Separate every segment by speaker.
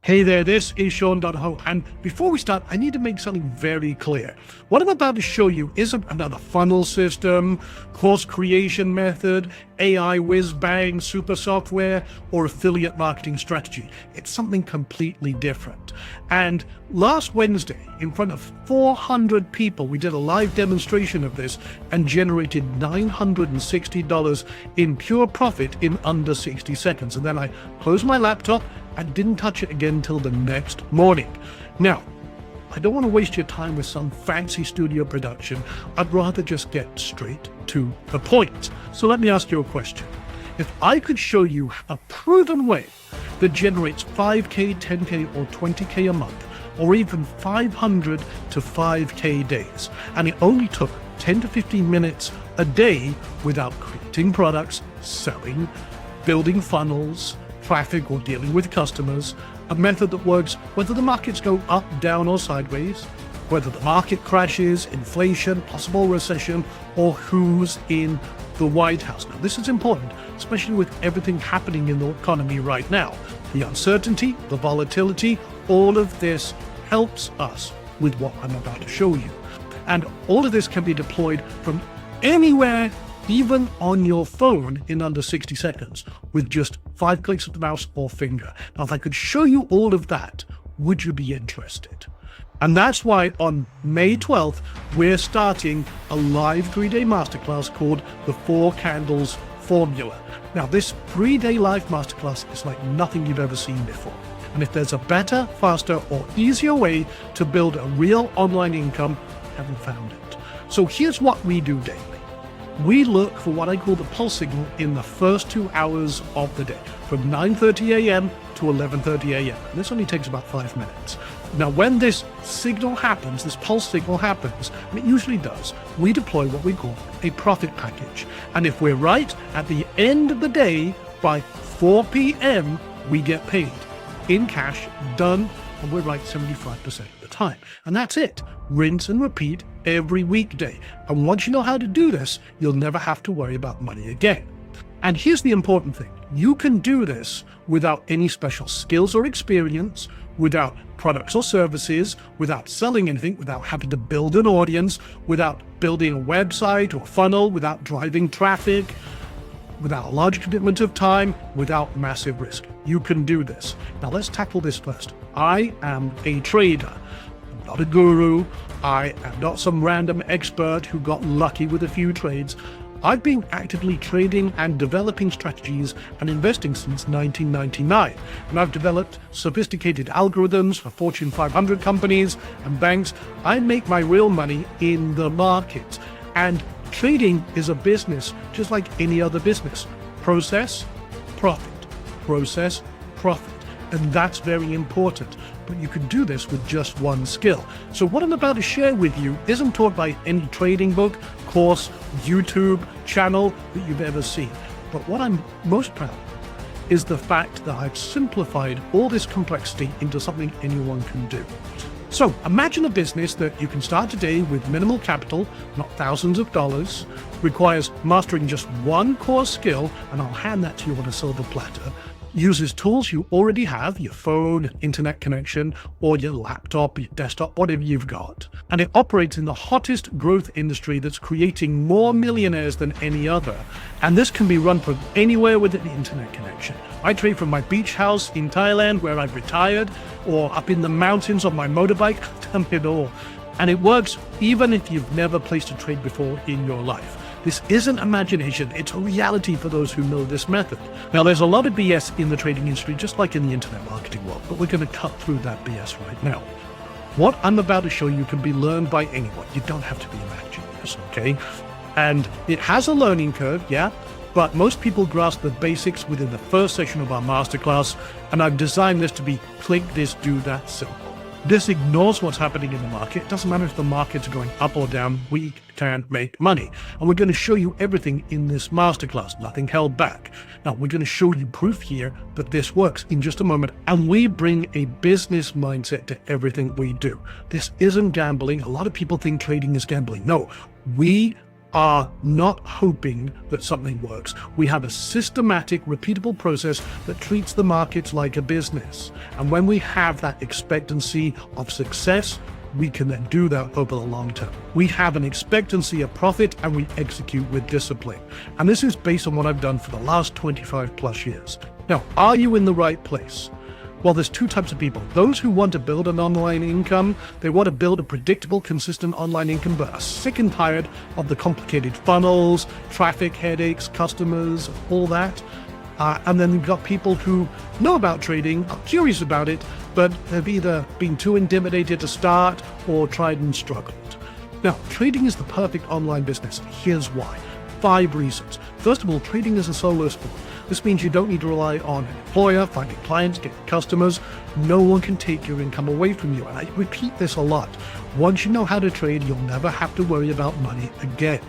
Speaker 1: Hey there, this is Sean.ho, and before we start, I need to make something very clear. What I'm about to show you isn't another funnel system, course creation method, AI whiz-bang super software, or affiliate marketing strategy. It's something completely different. And last Wednesday, in front of 400 people, we did a live demonstration of this and generated $960 in pure profit in under 60 seconds. And then I closed my laptop and didn't touch it again until the next morning. Now, I don't want to waste your time with some fancy studio production. I'd rather just get straight to the point. So let me ask you a question. If I could show you a proven way that generates 5K, 10K, or 20K a month, or even 500 to 5K days, and it only took 10 to 15 minutes a day without creating products, selling, building funnels, traffic, or dealing with customers, a method that works whether the markets go up, down, or sideways, whether the market crashes, inflation, possible recession, or who's in the White House. Now, this is important, especially with everything happening in the economy right now. The uncertainty, the volatility, all of this helps us with what I'm about to show you. And all of this can be deployed from anywhere, even on your phone, in under 60 seconds with just 5 clicks of the mouse or finger. Now, if I could show you all of that, would you be interested? And that's why on May 12th, we're starting a live 3-day masterclass called the 4 Candles Formula. Now, this 3-day live masterclass is like nothing you've ever seen before. And if there's a better, faster, or easier way to build a real online income, I haven't found it. So here's what we do daily. We look for what I call the pulse signal in the first 2 hours of the day, from 9:30 a.m. to 11:30 a.m. And this only takes about 5 minutes. Now, when this signal happens, this pulse signal happens, and it usually does, we deploy what we call a profit package. And if we're right, at the end of the day, by 4 p.m., we get paid in cash, done, and we're right 75% of the time. And that's it. Rinse and repeat every weekday. And once you know how to do this, you'll never have to worry about money again. And here's the important thing. You can do this without any special skills or experience, without products or services, without selling anything, without having to build an audience, without building a website or funnel, without driving traffic, without a large commitment of time, without massive risk. You can do this. Now let's tackle this first. I am a trader. I'm not a guru. I am not some random expert who got lucky with a few trades. I've been actively trading and developing strategies and investing since 1999. And I've developed sophisticated algorithms for Fortune 500 companies and banks. I make my real money in the market. And trading is a business just like any other business. Process, profit. Process, profit. And that's very important. But you can do this with just one skill. So what I'm about to share with you isn't taught by any trading book, course, YouTube channel that you've ever seen. But what I'm most proud of is the fact that I've simplified all this complexity into something anyone can do. So imagine a business that you can start today with minimal capital, not thousands of dollars, requires mastering just one core skill, and I'll hand that to you on a silver platter, uses tools you already have, your phone, internet connection, or your laptop, your desktop, whatever you've got. And it operates in the hottest growth industry that's creating more millionaires than any other. And this can be run from anywhere with an internet connection. I trade from my beach house in Thailand, where I've retired, or up in the mountains on my motorbike. I've done it all. And it works even if you've never placed a trade before in your life. This isn't imagination, it's a reality for those who know this method. Now, there's a lot of BS in the trading industry, just like in the internet marketing world, but we're going to cut through that BS right now. What I'm about to show you can be learned by anyone. You don't have to be a math genius, okay? And it has a learning curve, yeah, but most people grasp the basics within the first session of our masterclass, and I've designed this to be click this, do that simple. This ignores what's happening in the market. It doesn't matter if the market's going up or down, we can make money. And we're going to show you everything in this masterclass, nothing held back. Now, we're going to show you proof here that this works in just a moment. And we bring a business mindset to everything we do. This isn't gambling. A lot of people think trading is gambling. No, we are not hoping that something works. We have a systematic, repeatable process that treats the markets like a business. And when we have that expectancy of success, we can then do that over the long term. We have an expectancy of profit and we execute with discipline. And this is based on what I've done for the last 25 plus years. Now, are you in the right place? Well, there's two types of people. Those who want to build an online income, they want to build a predictable, consistent online income, but are sick and tired of the complicated funnels, traffic headaches, customers, all that. And then you've got people who know about trading, are curious about it, but have either been too intimidated to start or tried and struggled. Now, trading is the perfect online business. Here's why. 5 reasons. First of all, trading is a solo sport. This means you don't need to rely on an employer, finding clients, getting customers. No one can take your income away from you. And I repeat this a lot. Once you know how to trade, you'll never have to worry about money again.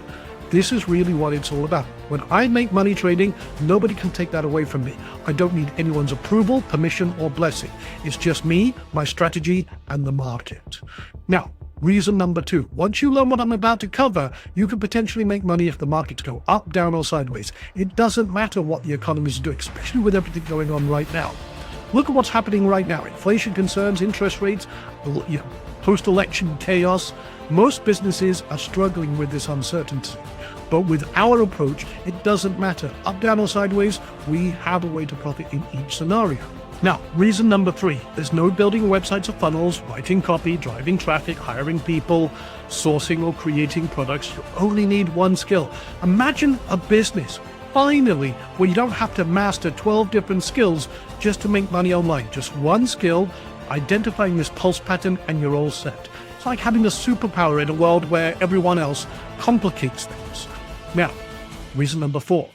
Speaker 1: This is really what it's all about. When I make money trading, nobody can take that away from me. I don't need anyone's approval, permission, or blessing. It's just me, my strategy, and the market. Now, reason number 2, once you learn what I'm about to cover, you can potentially make money if the markets go up, down, or sideways. It doesn't matter what the economy is doing, especially with everything going on right now. Look at what's happening right now. Inflation concerns, interest rates, post-election chaos. Most businesses are struggling with this uncertainty. But with our approach, it doesn't matter. Up, down, or sideways, we have a way to profit in each scenario. Now, reason number 3, there's no building websites or funnels, writing copy, driving traffic, hiring people, sourcing or creating products. You only need one skill. Imagine a business, finally, where you don't have to master 12 different skills just to make money online. Just one skill, identifying this pulse pattern, and you're all set. It's like having a superpower in a world where everyone else complicates things. Now, reason number 4.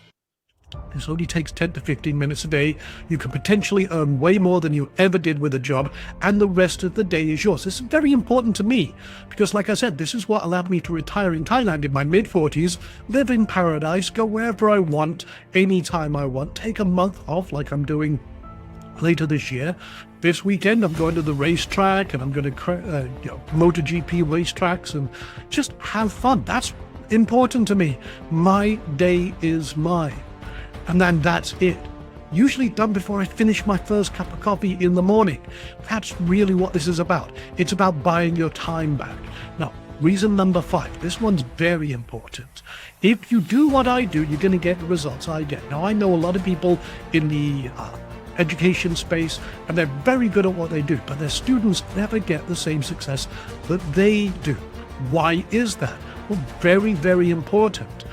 Speaker 1: This only takes 10 to 15 minutes a day. You can potentially earn way more than you ever did with a job, and the rest of the day is yours. This is very important to me because, like I said, this is what allowed me to retire in Thailand in my mid-40s, live in paradise, go wherever I want, anytime I want, take a month off like I'm doing later this year. This weekend, I'm going to the racetrack and I'm going to MotoGP racetracks and just have fun. That's important to me. My day is mine. And then that's it. Usually done before I finish my first cup of coffee in the morning. That's really what this is about. It's about buying your time back. Now, reason number 5. This one's very important. If you do what I do, you're going to get the results I get. Now, I know a lot of people in the education space, and they're very good at what they do, but their students never get the same success that they do. Why is that? Well, very, very important.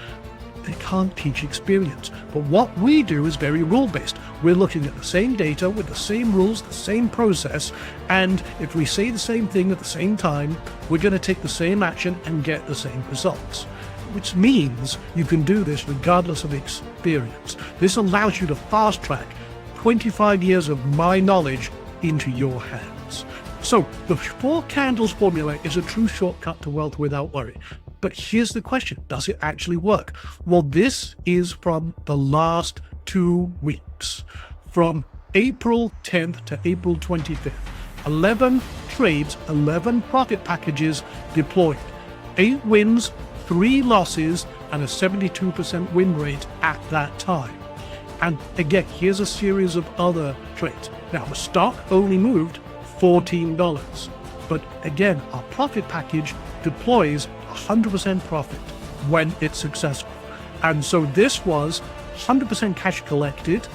Speaker 1: They can't teach experience. But what we do is very rule-based. We're looking at the same data with the same rules, the same process, and if we say the same thing at the same time, we're going to take the same action and get the same results. Which means you can do this regardless of experience. This allows you to fast-track 25 years of my knowledge into your hands. So the 4 Candles formula is a true shortcut to wealth without worry. But here's the question, does it actually work? Well, this is from the last 2 weeks, from April 10th to April 25th. 11 trades, 11 profit packages deployed, 8 wins, 3 losses, and a 72% win rate at that time. And again, here's a series of other trades. Now, the stock only moved $14. But again, our profit package deploys 100% profit when it's successful. And so this was 100% cash collected.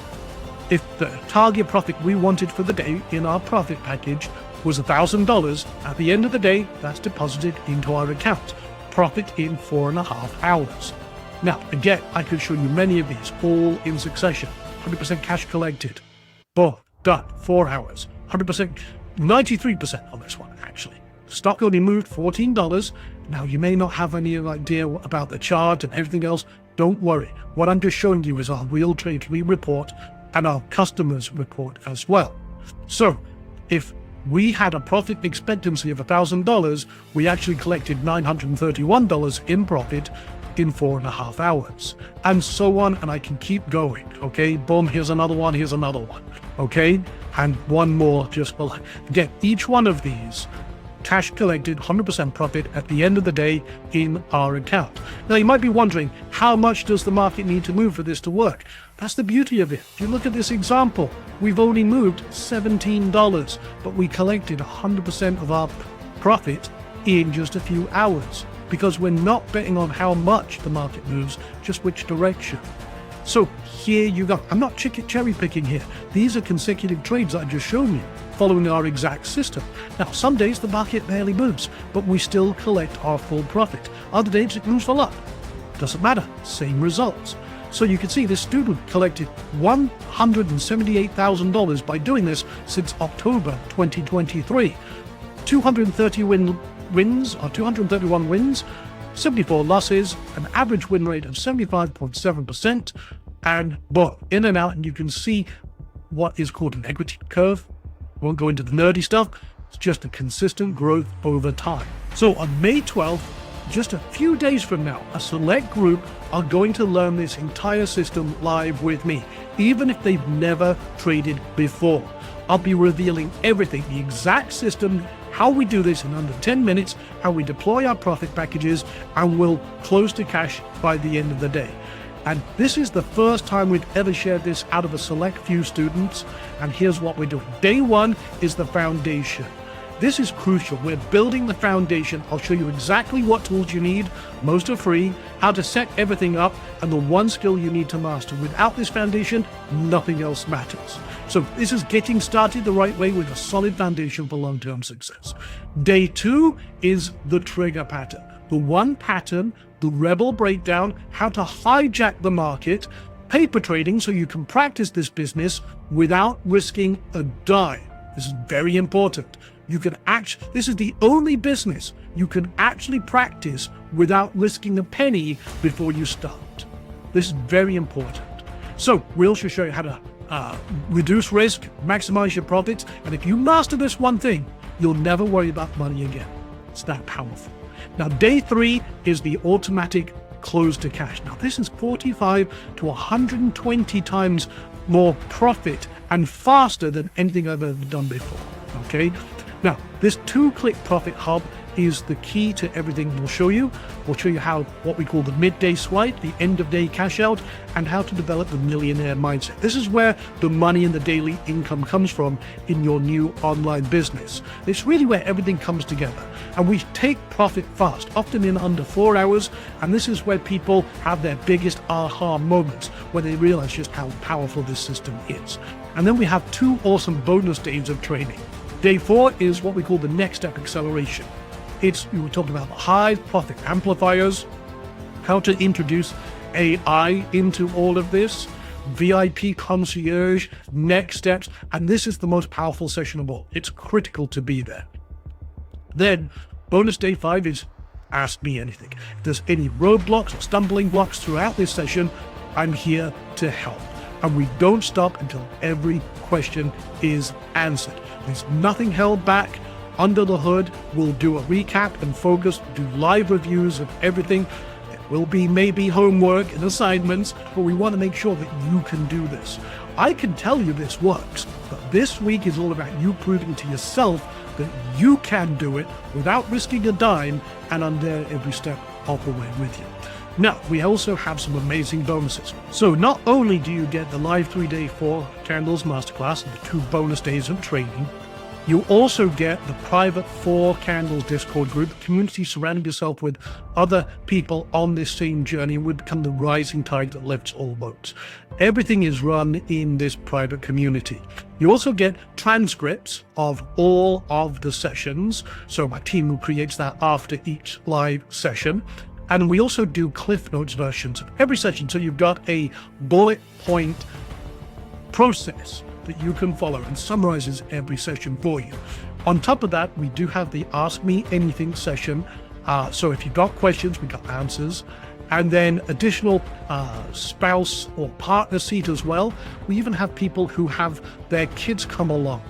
Speaker 1: If the target profit we wanted for the day in our profit package was $1,000, at the end of the day, that's deposited into our account. Profit in 4.5 hours. Now, again, I could show you many of these, all in succession. 100% cash collected. Boom, done, 4 hours. 100%, 93% on this one, actually. Stock only moved $14. Now, you may not have any idea about the chart and everything else. Don't worry. What I'm just showing you is our real trade report and our customers report as well. So, if we had a profit expectancy of $1,000, we actually collected $931 in profit in 4.5 hours, and so on, and I can keep going. Okay, boom, here's another one, here's another one. Okay, and one more just below. Again, each one of these cash collected, 100% profit at the end of the day in our account. Now, you might be wondering, how much does the market need to move for this to work? That's the beauty of it. If you look at this example, we've only moved $17, but we collected 100% of our profit in just a few hours, because we're not betting on how much the market moves, just which direction. So here you go. I'm not cherry picking here. These are consecutive trades that I just shown you, following our exact system. Now, some days the market barely moves, but we still collect our full profit. Other days it moves a lot. Doesn't matter, same results. So you can see this student collected $178,000 by doing this since October 2023. 231 wins, 74 losses, an average win rate of 75.7%, and boom, in and out, and you can see what is called an equity curve. I won't go into the nerdy stuff. It's just a consistent growth over time. So on May 12th, just a few days from now, a select group are going to learn this entire system live with me, even if they've never traded before. I'll be revealing everything, the exact system, how we do this in under 10 minutes, how we deploy our profit packages, and we'll close to cash by the end of the day. And this is the first time we've ever shared this out of a select few students. And here's what we're doing. Day one is the foundation. This is crucial. We're building the foundation. I'll show you exactly what tools you need. Most are free, how to set everything up, and the one skill you need to master. Without this foundation, nothing else matters. So this is getting started the right way with a solid foundation for long-term success. Day two is the trigger pattern. The one pattern, the rebel breakdown, how to hijack the market, paper trading so you can practice this business without risking a dime. This is very important. This is the only business you can actually practice without risking a penny before you start. This is very important. So we'll also show you how to reduce risk, maximize your profits, and if you master this one thing, you'll never worry about money again. It's that powerful. Now, day three is the automatic close to cash. Now, this is 45 to 120 times more profit and faster than anything I've ever done before. Okay. Now, this two-click profit hub is the key to everything we'll show you. We'll show you what we call the midday swipe, the end-of-day cash out, and how to develop the millionaire mindset. This is where the money and the daily income comes from in your new online business. It's really where everything comes together. And we take profit fast, often in under 4 hours, and this is where people have their biggest aha moments, when they realize just how powerful this system is. And then we have 2 awesome bonus days of training. Day 4 is what we call the next step acceleration. We were talking about high profit amplifiers, how to introduce AI into all of this, VIP concierge, next steps, and this is the most powerful session of all. It's critical to be there. Then bonus day 5 is Ask Me Anything. If there's any roadblocks or stumbling blocks throughout this session, I'm here to help. And we don't stop until every question is answered. There's nothing held back. Under the hood, we'll do a recap and focus, do live reviews of everything. There will be maybe homework and assignments, but we want to make sure that you can do this. I can tell you this works, but this week is all about you proving to yourself that you can do it without risking a dime, and I'm there every step of the way with you. Now, we also have some amazing bonuses. So not only do you get the live 3-day 4 Candles Masterclass and the 2 bonus days of training, you also get the private 4 Candles Discord group, the community surrounding yourself with other people on this same journey would become the rising tide that lifts all boats. Everything is run in this private community. You also get transcripts of all of the sessions. So my team creates that after each live session. And we also do Cliff Notes versions of every session. So you've got a bullet point process that you can follow and summarizes every session for you. On top of that, we do have the Ask Me Anything session. So if you've got questions, we got answers. And then additional spouse or partner seat as well. We even have people who have their kids come along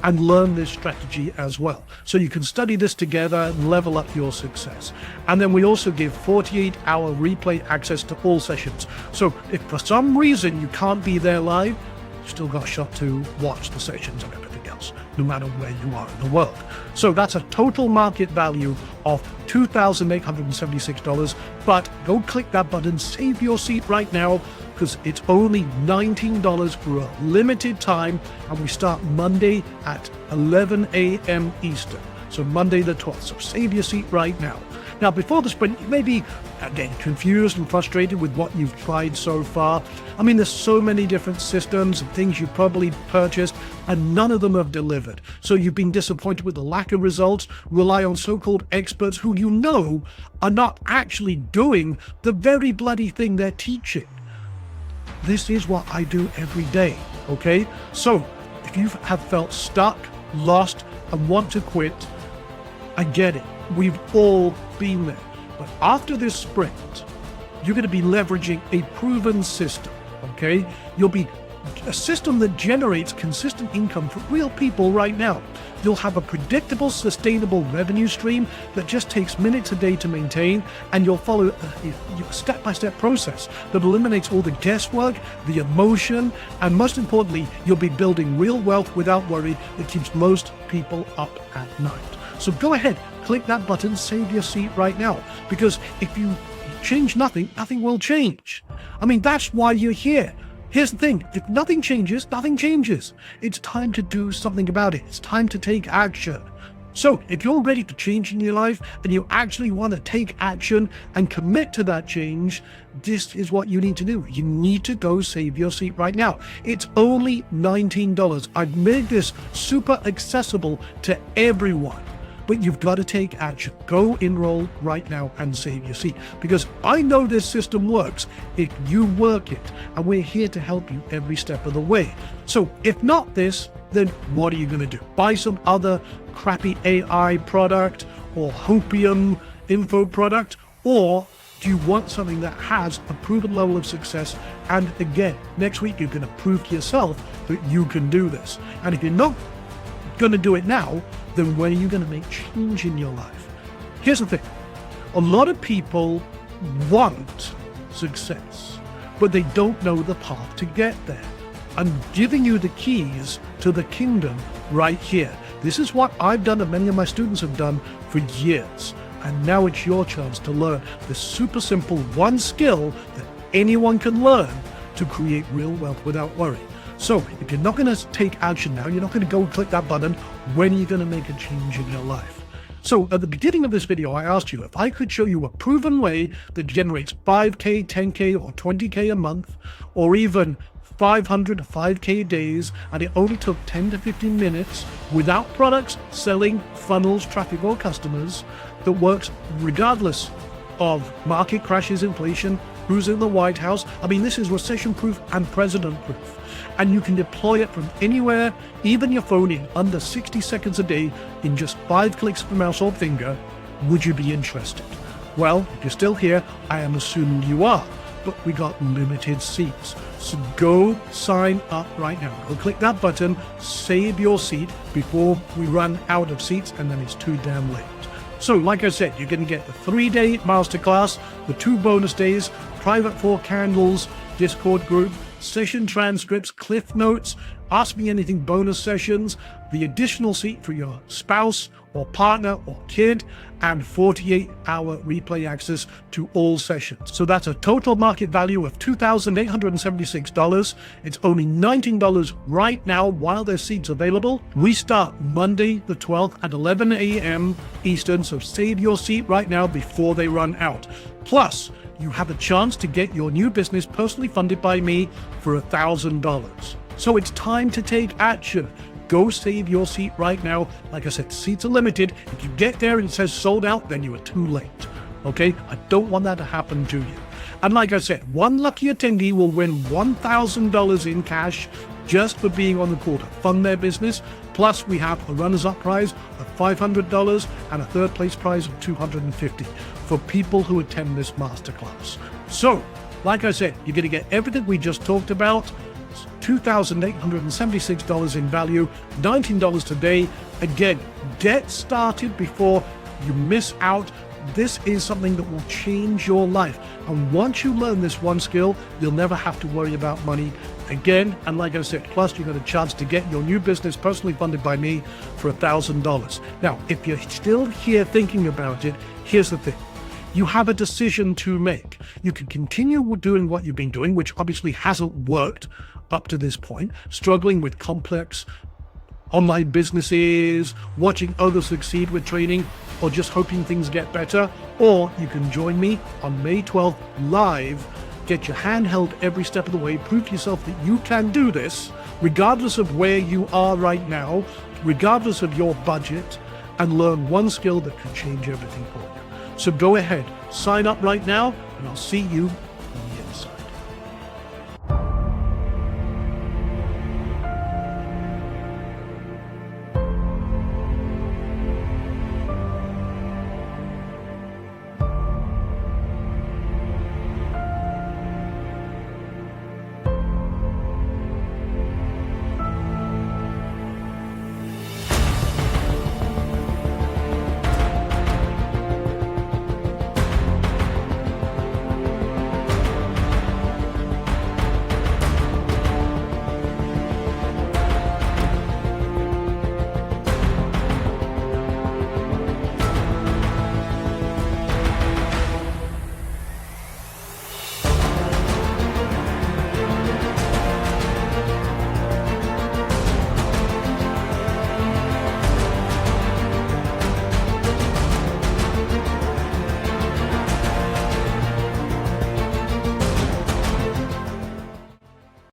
Speaker 1: and learn this strategy as well. So you can study this together and level up your success. And then we also give 48-hour replay access to all sessions. So if for some reason you can't be there live, you've still got a shot to watch the sessions and everything else. no matter where you are in the world. So that's a total market value of $2,876. But go click that button, save your seat right now, because it's only $19 for a limited time, and we start Monday at 11 a.m. Eastern. So Monday the 12th. So save your seat right now. Now, before the sprint, you may be, again, confused and frustrated with what you've tried so far. I mean, there's so many different systems and things you've probably purchased, and none of them have delivered. So you've been disappointed with the lack of results, rely on so-called experts who you know are not actually doing the very bloody thing they're teaching. This is what I do every day, okay? So if you have felt stuck, lost, and want to quit, I get it. We've all been there. But after this sprint, you're going to be leveraging a proven system, okay? You'll be a system that generates consistent income for real people right now. You'll have a predictable, sustainable revenue stream that just takes minutes a day to maintain, and you'll follow a step-by-step process that eliminates all the guesswork, the emotion, and most importantly, you'll be building real wealth without worry that keeps most people up at night. So go ahead, click that button, save your seat right now, because if you change nothing, nothing will change. I mean, that's why you're here. Here's the thing, if nothing changes, nothing changes. It's time to do something about it. It's time to take action. So if you're ready to change in your life and you actually want to take action and commit to that change, this is what you need to do. You need to go save your seat right now. It's only $19. I've made this super accessible to everyone. But you've got to take action. Go enroll right now and save your seat. Because I know this system works if you work it. And we're here to help you every step of the way. So if not this, then what are you going to do? Buy some other crappy AI product or hopium info product? Or do you want something that has a proven level of success? And again, next week you're going to prove to yourself that you can do this. And if you're not going to do it now, then when are you going to make change in your life? Here's the thing. A lot of people want success, but they don't know the path to get there. I'm giving you the keys to the kingdom right here. This is what I've done and many of my students have done for years. And now it's your chance to learn this super simple one skill that anyone can learn to create real wealth without worry. So if you're not going to take action now, you're not going to go click that button, when are you going to make a change in your life? So at the beginning of this video, I asked you if I could show you a proven way that generates 5K, 10K, or 20K a month, or even 500 to 5K days, and it only took 10 to 15 minutes without products, selling, funnels, traffic, or customers, that works regardless of market crashes, inflation, who's in the White House. I mean, this is recession-proof and president-proof. And you can deploy it from anywhere, even your phone, in under 60 seconds a day, in just 5 clicks of a mouse or finger. Would you be interested? Well, if you're still here, I am assuming you are, but we got limited seats. So go sign up right now. Go click that button, save your seat before we run out of seats, and then it's too damn late. So like I said, you're going to get the 3-day masterclass, the 2 bonus days, private 4 candles, Discord group, session transcripts, cliff notes, ask me anything bonus sessions, the additional seat for your spouse or partner or kid, and 48-hour replay access to all sessions. So that's a total market value of $2,876. It's only $19 right now while there's seats available. We start Monday the 12th at 11 a.m. Eastern, so save your seat right now before they run out. Plus, you have a chance to get your new business personally funded by me for $1,000. So it's time to take action. Go save your seat right now. Like I said, seats are limited. If you get there and it says sold out, then you are too late. Okay? I don't want that to happen to you. And like I said, one lucky attendee will win $1,000 in cash just for being on the call to fund their business. Plus, we have a runners-up prize of $500 and a third place prize of $250 for people who attend this masterclass. So, like I said, you're going to get everything we just talked about. It's $2,876 in value, $19 today. Again, get started before you miss out. This is something that will change your life. And once you learn this one skill, you'll never have to worry about money again. And like I said, plus you got a chance to get your new business personally funded by me for $1,000. Now, if you're still here thinking about it, here's the thing. You have a decision to make. You can continue doing what you've been doing, which obviously hasn't worked up to this point, struggling with complex online businesses, watching others succeed with training, or just hoping things get better. Or you can join me on May 12th live, get your hand held every step of the way, prove to yourself that you can do this, regardless of where you are right now, regardless of your budget, and learn one skill that can change everything for you. So go ahead, sign up right now, and I'll see you